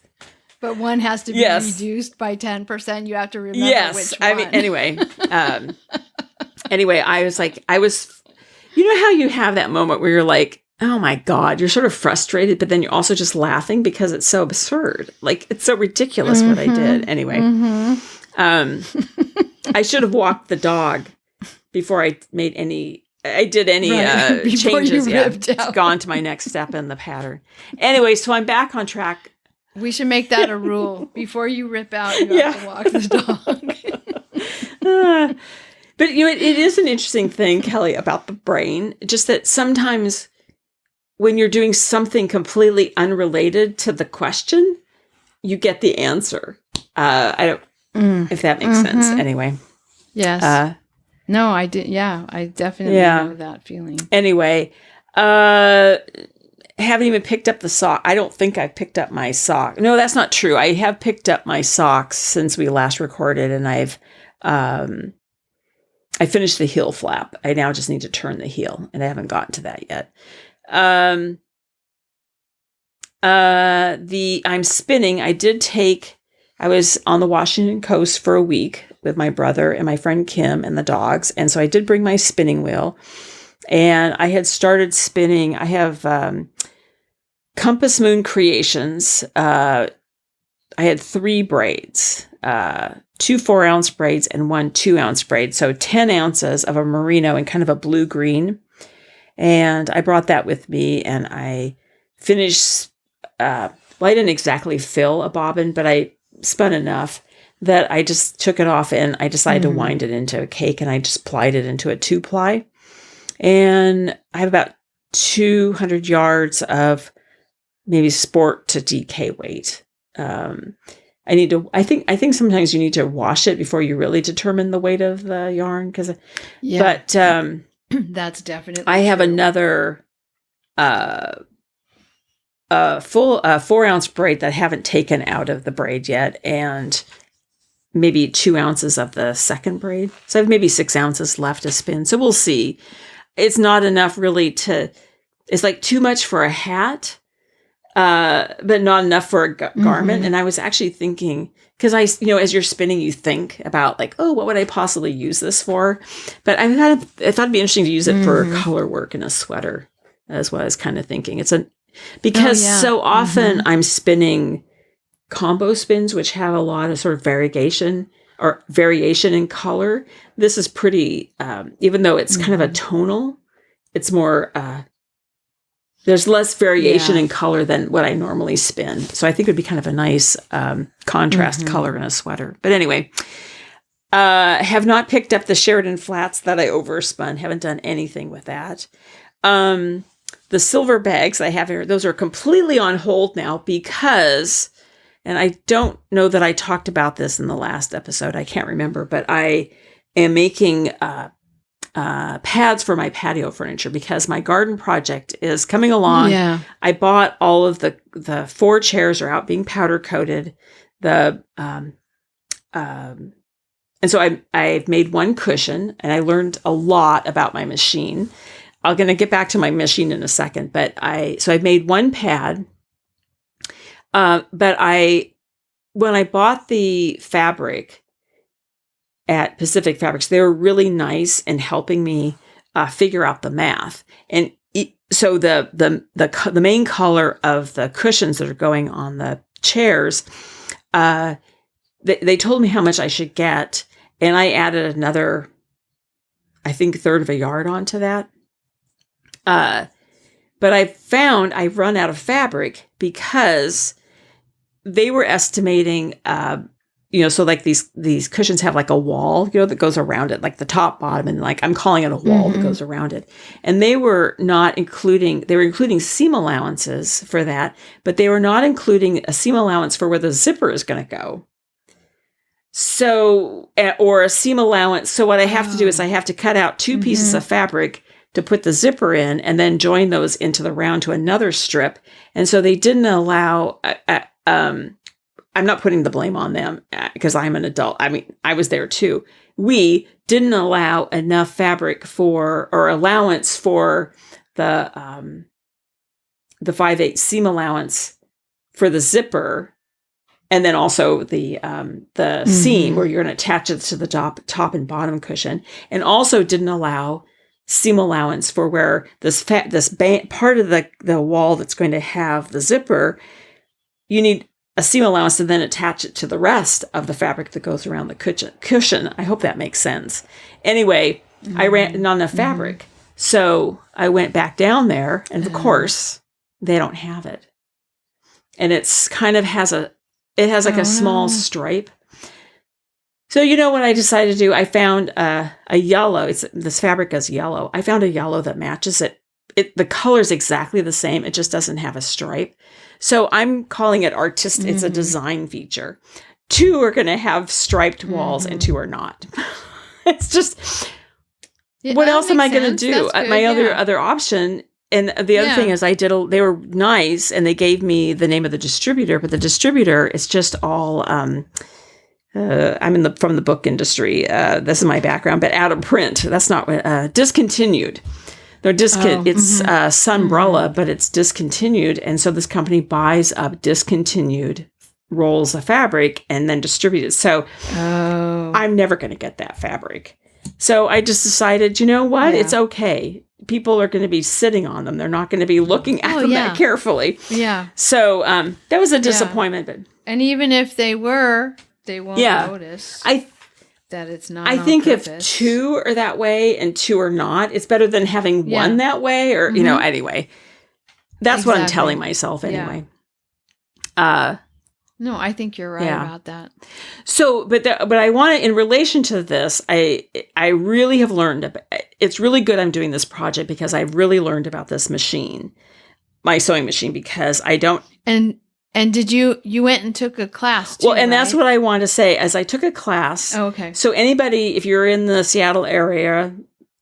[SPEAKER 2] But one has to be reduced by 10%. You have to remember which one.
[SPEAKER 1] I mean, anyway. Anyway, I was, you know how you have that moment where you're like, oh my God, you're sort of frustrated, but then you're also just laughing because it's so absurd. Like, it's so ridiculous what I did. Anyway, I should have walked the dog before I made any changes. Yeah, gone to my next step in the pattern. Anyway, so I'm back on track.
[SPEAKER 2] We should make that a rule. Before you rip out, you have to walk the dog.
[SPEAKER 1] But it is an interesting thing, Kelly, about the brain. Just that sometimes when you're doing something completely unrelated to the question, you get the answer. I don't, if that makes sense. Anyway.
[SPEAKER 2] Yes. No, I did. Yeah, I definitely know that feeling.
[SPEAKER 1] Anyway, haven't even picked up the sock. I don't think I've picked up my sock. No, that's not true. I have picked up my socks since we last recorded, and I finished the heel flap. I now just need to turn the heel, and I haven't gotten to that yet. I'm spinning. I was on the Washington coast for a week with my brother and my friend Kim and the dogs, and so I did bring my spinning wheel. And I had started spinning. I have Compass Moon Creations. I had 3 braids, 2 4-ounce braids and 1 2-ounce braid. So 10 ounces of a merino and kind of a blue-green. And I brought that with me, and I finished, I didn't exactly fill a bobbin, but I spun enough that I just took it off, and I decided to wind it into a cake, and I just plied it into a 2-ply. And I have about 200 yards of maybe sport to DK weight. I think sometimes you need to wash it before you really determine the weight of the yarn. But
[SPEAKER 2] that's definitely
[SPEAKER 1] I have another full 4-ounce braid that I haven't taken out of the braid yet, and maybe 2 ounces of the second braid. So I have maybe 6 ounces left to spin. So we'll see. It's not enough really it's like too much for a hat, but not enough for a garment. And I was actually thinking, because as you're spinning, you think about like, oh, what would I possibly use this for? But I thought it'd be interesting to use it for color work in a sweater, as what I was kind of thinking. Because so often I'm spinning combo spins, which have a lot of sort of variation in color. This is pretty, even though it's kind of a tonal, it's more, there's less variation in color than what I normally spin. So I think it would be kind of a nice contrast color in a sweater. But anyway, have not picked up the Sheridan Flats that I overspun. Haven't done anything with that. The silver bags I have here, those are completely on hold now because, and I don't know that I talked about this in the last episode. I can't remember, but I am making pads for my patio furniture because my garden project is coming along. Yeah. I bought all of the 4 chairs are out being powder coated. And so I've made 1 cushion, and I learned a lot about my machine. I'm going to get back to my machine in a second, but I've made 1 pad. But when I bought the fabric at Pacific Fabrics, they were really nice in helping me figure out the math. And so the main color of the cushions that are going on the chairs, they told me how much I should get, and I added another, I think, 1/3 of a yard onto that. But I found I've run out of fabric because they were estimating, so like these cushions have like a wall, that goes around it, like the top, bottom, and like I'm calling it a wall that goes around it. And they were including seam allowances for that, but they were not including a seam allowance for where the zipper is going to go. So, or a seam allowance. So what I have to do is I have to cut out 2 pieces of fabric to put the zipper in and then join those into the round to another strip. And so they didn't allow, I'm not putting the blame on them because I'm an adult. I mean, I was there too. We didn't allow enough fabric or allowance for the 5/8 seam allowance for the zipper. And then also the seam where you're going to attach it to the top and bottom cushion, and also didn't allow seam allowance for where this part of the wall that's going to have the zipper, you need a seam allowance to then attach it to the rest of the fabric that goes around the cushion. I hope that makes sense. Anyway, I ran not enough fabric. So I went back down there, and of course, they don't have it. And it's kind of has like a small stripe. So you know what I decided to do? I found a yellow. This fabric is yellow. I found a yellow that matches it. The color's exactly the same. It just doesn't have a stripe. So I'm calling it artistic. It's a design feature. 2 are going to have striped walls and 2 are not. It's just, what else am I going to do? My other option. And the other thing is they were nice and they gave me the name of the distributor, but the distributor is just all, I'm from the book industry. This is my background, but out of print. That's not discontinued. They're it's Sunbrella, but it's discontinued. And so this company buys up discontinued rolls of fabric and then distributes it. So I'm never going to get that fabric. So I just decided, you know what? Yeah. It's okay. People are going to be sitting on them. They're not going to be looking at them that carefully. Yeah. So that was a disappointment. But,
[SPEAKER 2] and even if they won't notice that it's not. I think
[SPEAKER 1] if 2 are that way and 2 are not, it's better than having 1 that way. Or anyway, that's what I'm telling myself anyway.
[SPEAKER 2] Yeah. No, I think you're right about that.
[SPEAKER 1] So, but I want to, in relation to this, I really have learned, it's really good I'm doing this project because I've really learned about this machine, my sewing machine, because I don't.
[SPEAKER 2] And did you went and took a class too,
[SPEAKER 1] well, and that's what I want to say, as I took a class. Oh, okay. So anybody, if you're in the Seattle area,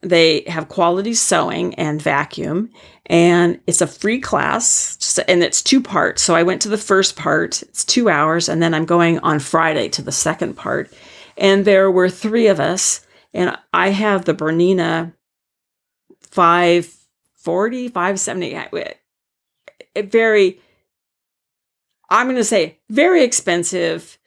[SPEAKER 1] they have quality sewing and vacuum, and it's a free class, and it's 2 parts. So I went to the first part, it's 2 hours, and then I'm going on Friday to the second part. And there were 3 of us, and I have the Bernina 540, 570, I'm going to say very expensive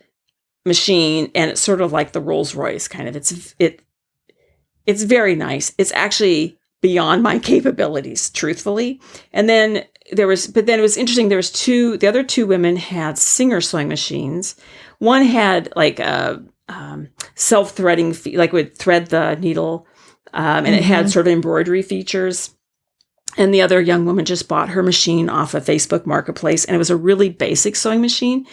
[SPEAKER 1] machine, and it's sort of like the Rolls Royce kind of. It's very nice. It's actually beyond my capabilities, truthfully. And then it was interesting. There was the other 2 women had Singer sewing machines. One had like a self-threading, like would thread the needle, and it had sort of embroidery features. And the other young woman just bought her machine off of Facebook Marketplace, and it was a really basic sewing machine.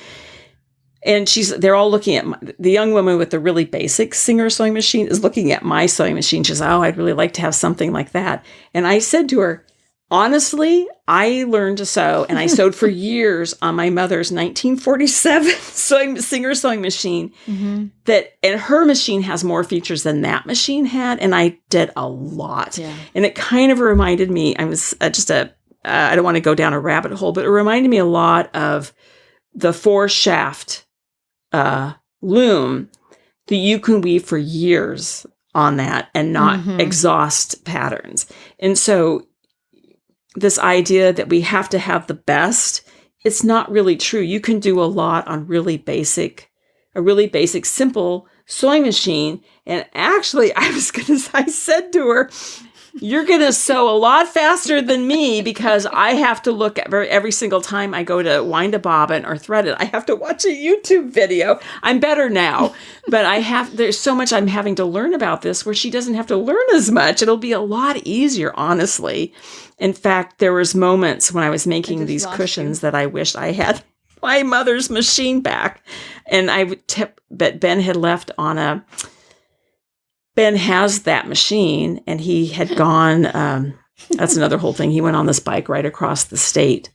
[SPEAKER 1] And they're all looking at the young woman with the really basic Singer sewing machine is looking at my sewing machine. She says, "Oh, I'd really like to have something like that." And I said to her, honestly, I learned to sew, and I sewed for years on my mother's 1947 Singer sewing machine. And her machine has more features than that machine had, and I did a lot. Yeah. And it kind of reminded me, I was I don't want to go down a rabbit hole, but it reminded me a lot of the 4-shaft loom that you can weave for years on that and not exhaust patterns. And so this idea that we have to have the best, it's not really true. You can do a lot on a really basic, simple sewing machine. And actually, I said to her, "You're going to sew a lot faster than me because I have to look at every single time I go to wind a bobbin or thread it. I have to watch a YouTube video. I'm better now, but there's so much I'm having to learn about this where she doesn't have to learn as much. It'll be a lot easier, honestly. In fact, there was moments when I was making these cushions that I wished I had my mother's machine back. And but Ben had left on Ben has that machine, and he had gone, that's another whole thing. He went on this bike right across the state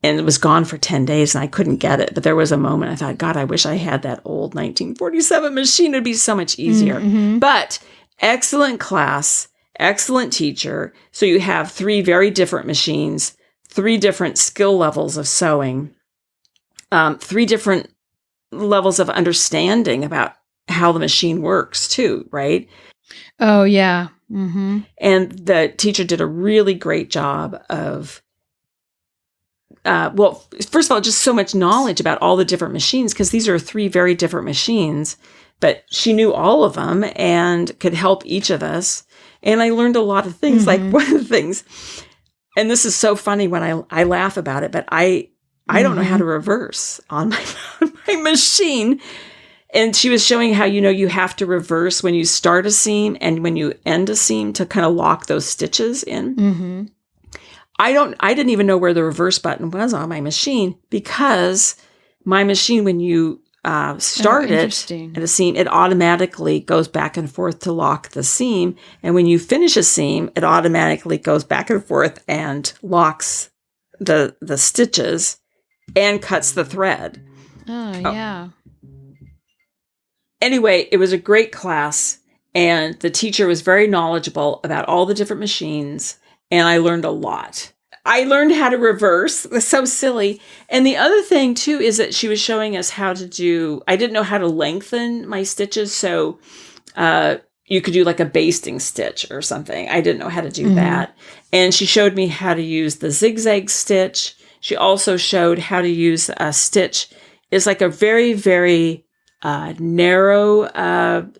[SPEAKER 1] and it was gone for 10 days and I couldn't get it. But there was a moment I thought, God, I wish I had that old 1947 machine. It'd be so much easier.
[SPEAKER 2] Mm-hmm.
[SPEAKER 1] But excellent class, excellent teacher. So you have 3 very different machines, 3 different skill levels of sewing, 3 different levels of understanding about how the machine works too, right?
[SPEAKER 2] Oh, yeah. Mm-hmm.
[SPEAKER 1] And the teacher did a really great job of, well, first of all, just so much knowledge about all the different machines, because these are 3 very different machines, but she knew all of them and could help each of us. And I learned a lot of things. Like one of the things, and this is so funny when I laugh about it, but I don't know how to reverse on my machine. And she was showing how, you have to reverse when you start a seam and when you end a seam to kind of lock those stitches in.
[SPEAKER 2] Mm-hmm.
[SPEAKER 1] I didn't even know where the reverse button was on my machine, because my machine, when you start it at a seam, it automatically goes back and forth to lock the seam. And when you finish a seam, it automatically goes back and forth and locks the stitches and cuts the thread.
[SPEAKER 2] Oh, yeah.
[SPEAKER 1] Anyway, it was a great class, and the teacher was very knowledgeable about all the different machines, and I learned a lot. I learned how to reverse. It was so silly. And the other thing, too, is that she was showing us how to do, I didn't know how to lengthen my stitches, so you could do like a basting stitch or something. I didn't know how to do that. And she showed me how to use the zigzag stitch. She also showed how to use a stitch. It's like a very, very narrow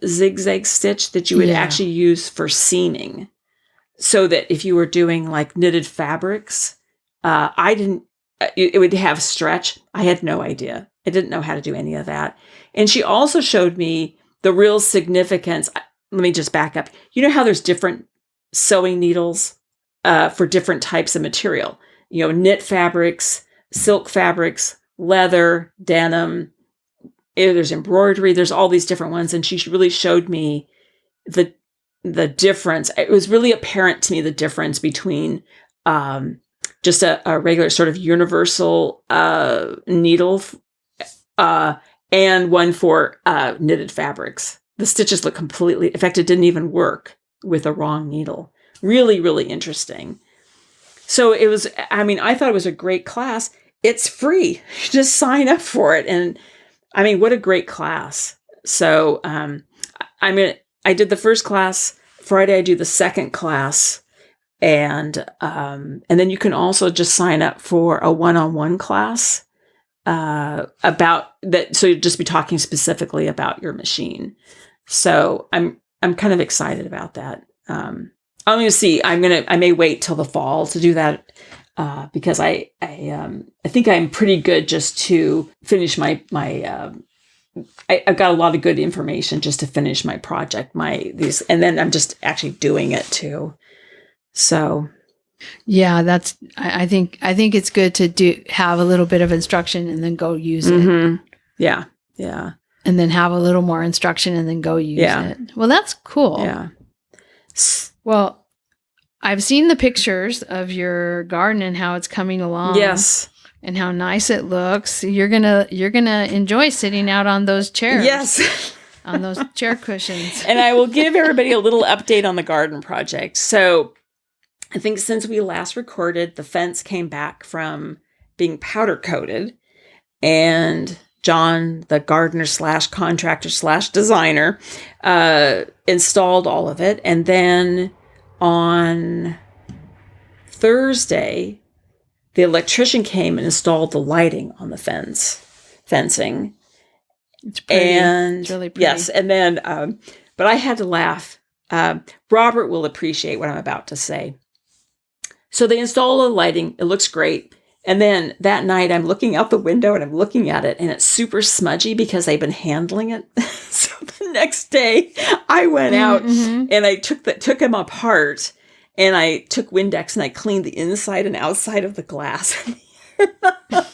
[SPEAKER 1] zigzag stitch that you would actually use for seaming. So that if you were doing like knitted fabrics, it would have stretch. I had no idea. I didn't know how to do any of that. And she also showed me the real significance. Let me just back up. You know how there's different sewing needles for different types of material? Knit fabrics, silk fabrics, leather, denim. There's embroidery. There's all these different ones. And she really showed me the difference. It was really apparent to me, the difference between just a regular sort of universal needle and one for knitted fabrics. The stitches look completely, in fact, it didn't even work with a wrong needle. Really, really interesting. So it was, I thought it was a great class. It's free. You just sign up for it. And what a great class. So, I did the first class. Friday, I do the second class. And then you can also just sign up for a one-on-one class about that. So you'll just be talking specifically about your machine. So I'm kind of excited about that. I'm going to see. I may wait till the fall to do that because I think I'm pretty good just to finish my I've got a lot of good information just to finish my project, and then I'm just actually doing it too. So,
[SPEAKER 2] yeah, I think it's good to have a little bit of instruction and then go use it.
[SPEAKER 1] Yeah.
[SPEAKER 2] And then have a little more instruction and then go use it. Well, that's cool.
[SPEAKER 1] Yeah.
[SPEAKER 2] Well, I've seen the pictures of your garden and how it's coming along.
[SPEAKER 1] Yes.
[SPEAKER 2] And how nice it looks. You're gonna enjoy sitting out on those chairs.
[SPEAKER 1] Yes.
[SPEAKER 2] On those chair cushions.
[SPEAKER 1] And I will give everybody a little update on the garden project. So I think since we last recorded, the fence came back from being powder coated, and John, the gardener / contractor / designer, installed all of it. And then on Thursday, the electrician came and installed the lighting on the fencing.
[SPEAKER 2] It's pretty.
[SPEAKER 1] And
[SPEAKER 2] it's really pretty.
[SPEAKER 1] Yes. And then, but I had to laugh. Robert will appreciate what I'm about to say. So they install the lighting. It looks great. And then that night I'm looking out the window and I'm looking at it and it's super smudgy because they've been handling it. So the next day I went out and I took them apart. And I took Windex and I cleaned the inside and outside of the glass. Because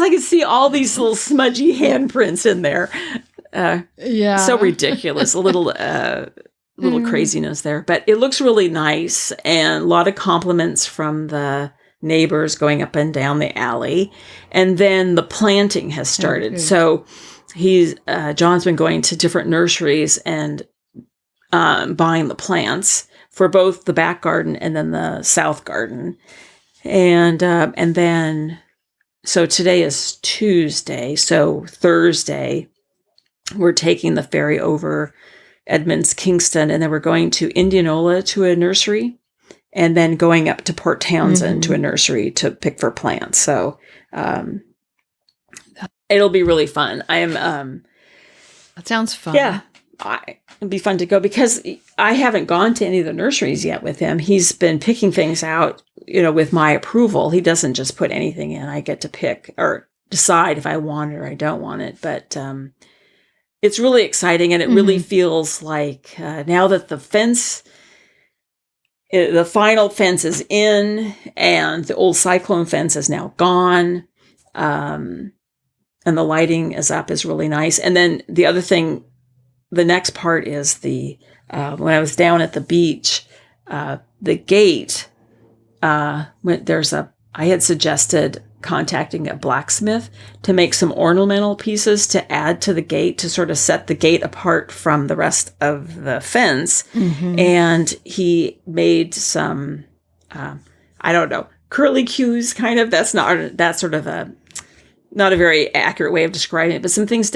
[SPEAKER 1] I could see all these little smudgy handprints in there. So ridiculous. A little little craziness there, but it looks really nice, and a lot of compliments from the neighbors going up and down the alley. And then the planting has started. So John's been going to different nurseries and buying the plants for both the back garden and then the south garden. And then, so today is Tuesday. So Thursday, we're taking the ferry over Edmonds, Kingston, and then we're going to Indianola to a nursery, and then going up to Port Townsend to a nursery to pick for plants. So it'll be really fun.
[SPEAKER 2] That sounds fun.
[SPEAKER 1] Yeah. It'd be fun to go because I haven't gone to any of the nurseries yet with him. He's been picking things out, with my approval. He doesn't just put anything in. I get to pick or decide if I want it or I don't want it. But it's really exciting, and it really feels like now that the final fence is in and the old cyclone fence is now gone, and the lighting is really nice. And then the other thing, the next part is when I was down at the beach, the gate, I had suggested contacting a blacksmith to make some ornamental pieces to add to the gate to sort of set the gate apart from the rest of the fence. And he made some, curly cues kind of. That's sort of not a very accurate way of describing it, but some things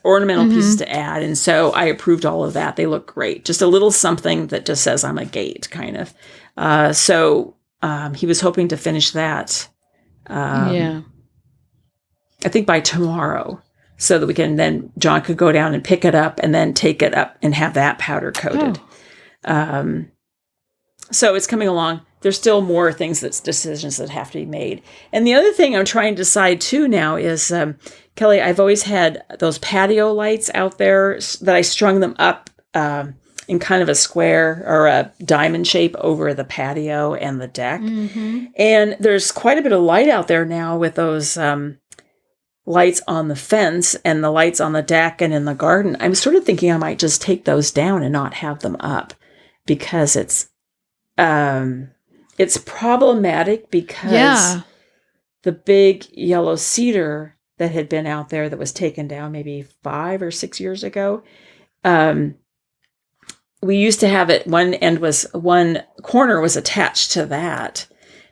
[SPEAKER 1] ornamental pieces to add. And so I approved all of that. They look great. Just a little something that just says I'm a gate kind of. So he was hoping to finish that. I think by tomorrow, so that John could go down and pick it up and then take it up and have that powder coated. So it's coming along. There's still more decisions that have to be made. And the other thing I'm trying to decide too now is, Kelly, I've always had those patio lights out there that I strung them up in kind of a square or a diamond shape over the patio and the deck. And there's quite a bit of light out there now with those lights on the fence and the lights on the deck and in the garden. I'm sort of thinking I might just take those down and not have them up, because it's problematic because the big yellow cedar that had been out there that was taken down maybe 5 or 6 years ago, we used to have it, one corner was attached to that,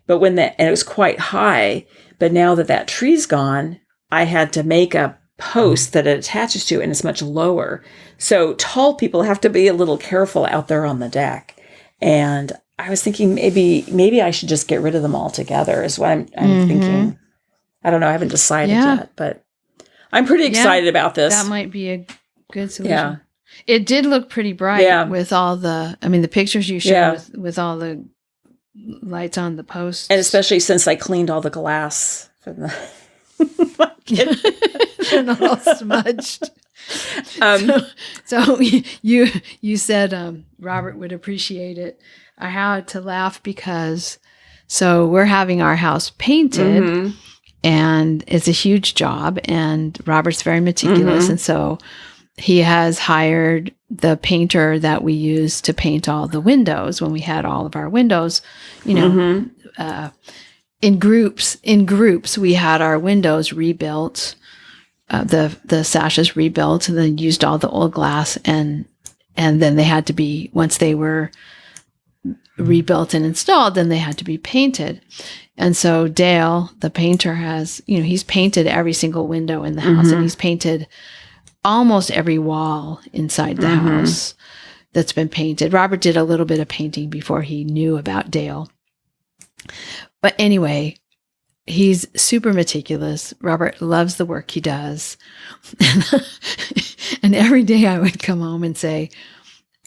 [SPEAKER 1] but and it was quite high, but now that tree's gone, I had to make a post that it attaches to, and it's much lower. So tall people have to be a little careful out there on the deck. And I was thinking maybe I should just get rid of them altogether is what I'm thinking. I don't know. I haven't decided yet, but I'm pretty excited about this.
[SPEAKER 2] That might be a good solution. Yeah. It did look pretty bright with all the pictures you showed with all the lights on the posts.
[SPEAKER 1] And especially since I cleaned all the glass from the
[SPEAKER 2] and all smudged. So you said Robert would appreciate it. I had to laugh because we're having our house painted, and it's a huge job, and Robert's very meticulous, and so he has hired the painter that we used to paint all the windows when we had all of our windows, in groups. We had our windows rebuilt, the sashes rebuilt, and then used all the old glass, and then they had to be, once they were rebuilt and installed, then they had to be painted. And so Dale, the painter, has, he's painted every single window in the house, and he's painted almost every wall inside the house that's been painted. Robert did a little bit of painting before he knew about Dale. But anyway, he's super meticulous. Robert loves the work he does. And every day I would come home and say,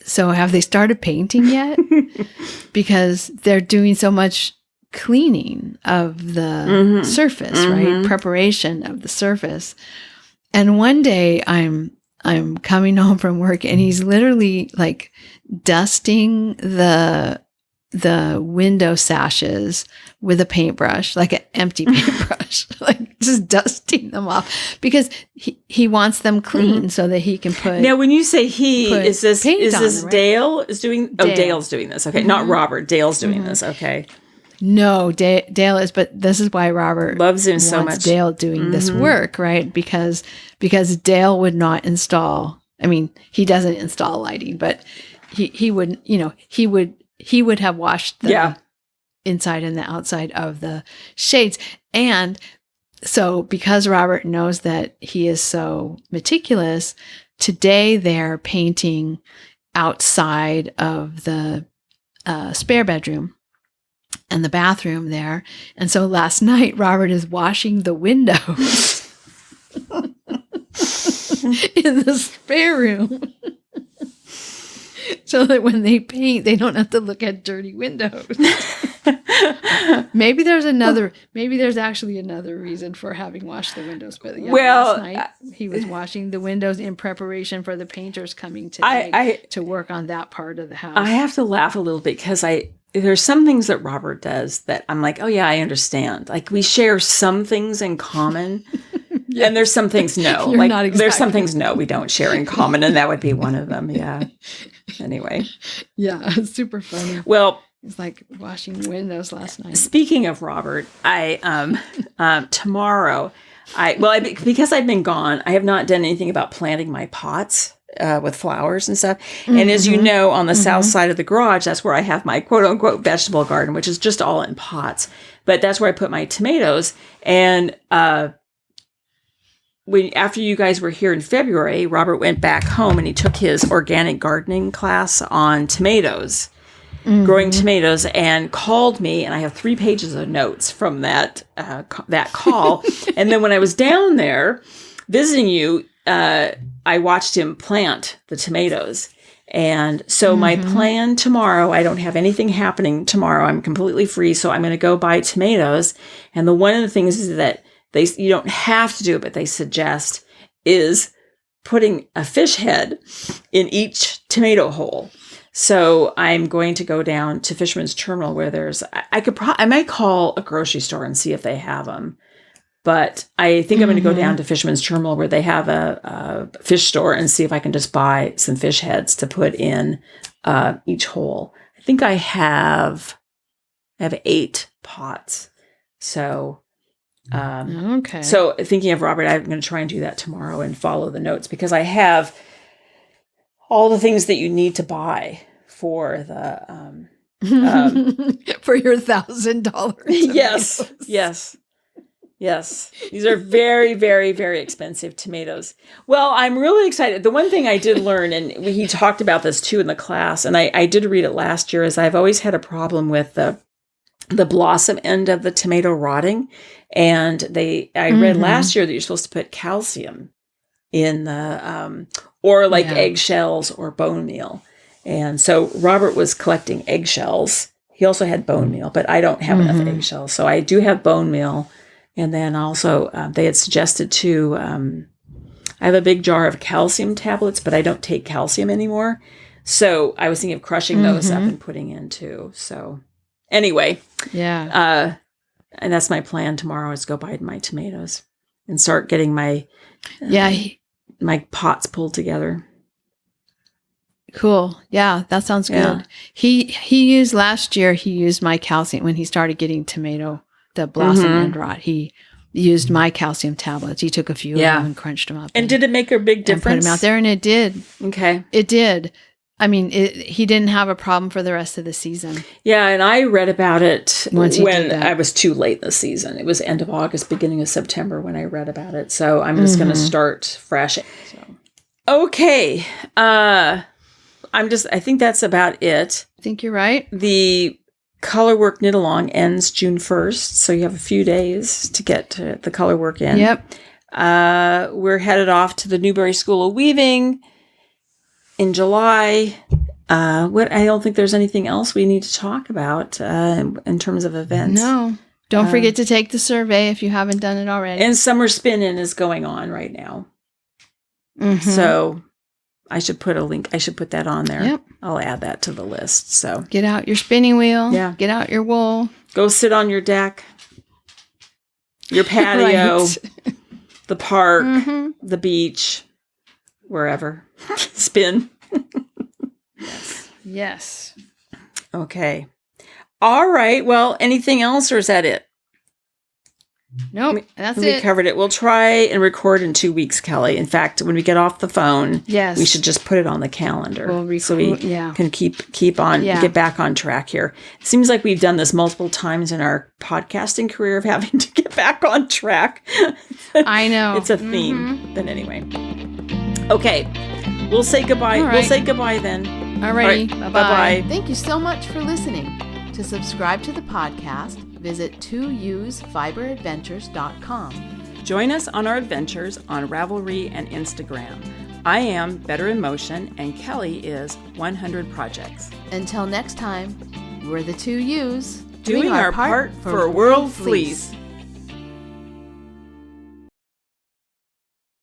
[SPEAKER 2] so have they started painting yet? Because they're doing so much cleaning of the surface, right? Preparation of the surface. And one day I'm coming home from work, and he's literally like dusting the the window sashes with a paintbrush, like an empty paintbrush, like just dusting them off because he wants them clean so that he can put.
[SPEAKER 1] Now, when you say he, is this
[SPEAKER 2] right?
[SPEAKER 1] Dale is doing? Oh, Dale's doing this. Okay, not Robert. Dale's doing this. Okay.
[SPEAKER 2] No, Dale is, but this is why Robert
[SPEAKER 1] loves him so much.
[SPEAKER 2] Dale doing this work, right? Because Dale would not install. I mean, he doesn't install lighting, but he would, he would have washed the inside and the outside of the shades. And so because Robert knows that he is so meticulous, today they're painting outside of the spare bedroom and the bathroom there. And so last night, Robert is washing the windows in the spare room so that when they paint, they don't have to look at dirty windows. Maybe there's actually another reason for having washed the windows. But last night he was washing the windows in preparation for the painters coming today to work on that part of the house.
[SPEAKER 1] I have to laugh a little bit because there's some things that Robert does that I'm like, oh yeah, I understand. Like we share some things in common. And there's some things no. There's some things no we don't share in common, and that would be one of them. Yeah. Anyway. Yeah,
[SPEAKER 2] it's super funny.
[SPEAKER 1] Well,
[SPEAKER 2] it's like washing windows last night.
[SPEAKER 1] Speaking of Robert, tomorrow, because I've been gone, I have not done anything about planting my pots with flowers and stuff. And as you know, on the south side of the garage, that's where I have my quote unquote vegetable garden, which is just all in pots. But that's where I put my tomatoes. And after you guys were here in February, Robert went back home and he took his organic gardening class on tomatoes, growing tomatoes, and called me. And I have 3 pages of notes from that call. And then when I was down there visiting you, I watched him plant the tomatoes. And so my plan tomorrow, I don't have anything happening tomorrow. I'm completely free. So I'm going to go buy tomatoes. And one of the things is that you don't have to do it, but they suggest is putting a fish head in each tomato hole. So I'm going to go down to Fisherman's Terminal where I might call a grocery store and see if they have them. But I think I'm going to go down to Fisherman's Terminal where they have a fish store and see if I can just buy some fish heads to put in each hole. I think I have 8 pots. So
[SPEAKER 2] okay.
[SPEAKER 1] So thinking of Robert, I'm going to try and do that tomorrow and follow the notes because I have all the things that you need to buy for the
[SPEAKER 2] for your $1,000.
[SPEAKER 1] Yes. These are very, very, very expensive tomatoes. Well, I'm really excited. The one thing I did learn, and he talked about this too in the class, and I did read it last year, is I've always had a problem with the blossom end of the tomato rotting. And I read last year that you're supposed to put calcium in the, or like eggshells or bone meal. And so Robert was collecting eggshells. He also had bone meal, but I don't have enough eggshells. So I do have bone meal. And then also they had suggested to, I have a big jar of calcium tablets, but I don't take calcium anymore. So I was thinking of crushing those up and putting in too. So anyway.
[SPEAKER 2] Yeah.
[SPEAKER 1] And that's my plan tomorrow is go buy my tomatoes and start getting my my pots pulled together.
[SPEAKER 2] Cool. Yeah, that sounds good.
[SPEAKER 1] Yeah.
[SPEAKER 2] He used last year, he used my calcium when he started getting the blossom end rot. He used my calcium tablets. He took a few of them and crunched them up.
[SPEAKER 1] And did it make a big difference?
[SPEAKER 2] And put them out there, and it did.
[SPEAKER 1] Okay.
[SPEAKER 2] It did. I mean, he didn't have a problem for the rest of the season.
[SPEAKER 1] Yeah, and I read about it when I was too late in the season. It was end of August, beginning of September when I read about it. So I'm just going to start fresh. So. Okay. I think that's about it.
[SPEAKER 2] I think you're right.
[SPEAKER 1] The color work knit along ends June 1st. So you have a few days to get to the color work in.
[SPEAKER 2] Yep.
[SPEAKER 1] We're headed off to the Newberry School of Weaving in July. I don't think there's anything else we need to talk about in terms of events.
[SPEAKER 2] No. Don't forget to take the survey if you haven't done it already.
[SPEAKER 1] And Summer Spin-In is going on right now. So I should put a link. I should put that on there.
[SPEAKER 2] Yep.
[SPEAKER 1] I'll add that to the list. So
[SPEAKER 2] Get out your spinning wheel.
[SPEAKER 1] Yeah.
[SPEAKER 2] Get out your wool.
[SPEAKER 1] go sit on your deck, your patio,
[SPEAKER 2] Right.
[SPEAKER 1] the park,
[SPEAKER 2] Mm-hmm.
[SPEAKER 1] the beach, wherever. Spin.
[SPEAKER 2] Yes.
[SPEAKER 1] Okay. All right. Well, anything else, or is that it?
[SPEAKER 2] Nope. That's
[SPEAKER 1] We
[SPEAKER 2] it.
[SPEAKER 1] covered it. We'll try and record in 2 weeks, Kelly. In fact, when we get off the phone,
[SPEAKER 2] Yes.
[SPEAKER 1] we should just put it on the calendar
[SPEAKER 2] We'll
[SPEAKER 1] so we
[SPEAKER 2] yeah.
[SPEAKER 1] can keep on,
[SPEAKER 2] Yeah.
[SPEAKER 1] get back on track here. It seems like we've done this multiple times in our podcasting career of having to get back on track.
[SPEAKER 2] I know.
[SPEAKER 1] It's a theme. But anyway. Okay. We'll say goodbye.
[SPEAKER 2] All
[SPEAKER 1] We'll
[SPEAKER 2] right.
[SPEAKER 1] say goodbye then.
[SPEAKER 2] Alrighty.
[SPEAKER 1] All right.
[SPEAKER 2] Bye-bye.
[SPEAKER 1] Bye-bye.
[SPEAKER 3] Thank you so much for listening. To subscribe to the podcast, visit 2usfiberadventures.com.
[SPEAKER 1] Join us on our adventures on Ravelry and Instagram. I am Better in Motion, and Kelly is 100 Projects.
[SPEAKER 3] Until next time, we're the 2Us
[SPEAKER 1] Doing our part for World Fleece.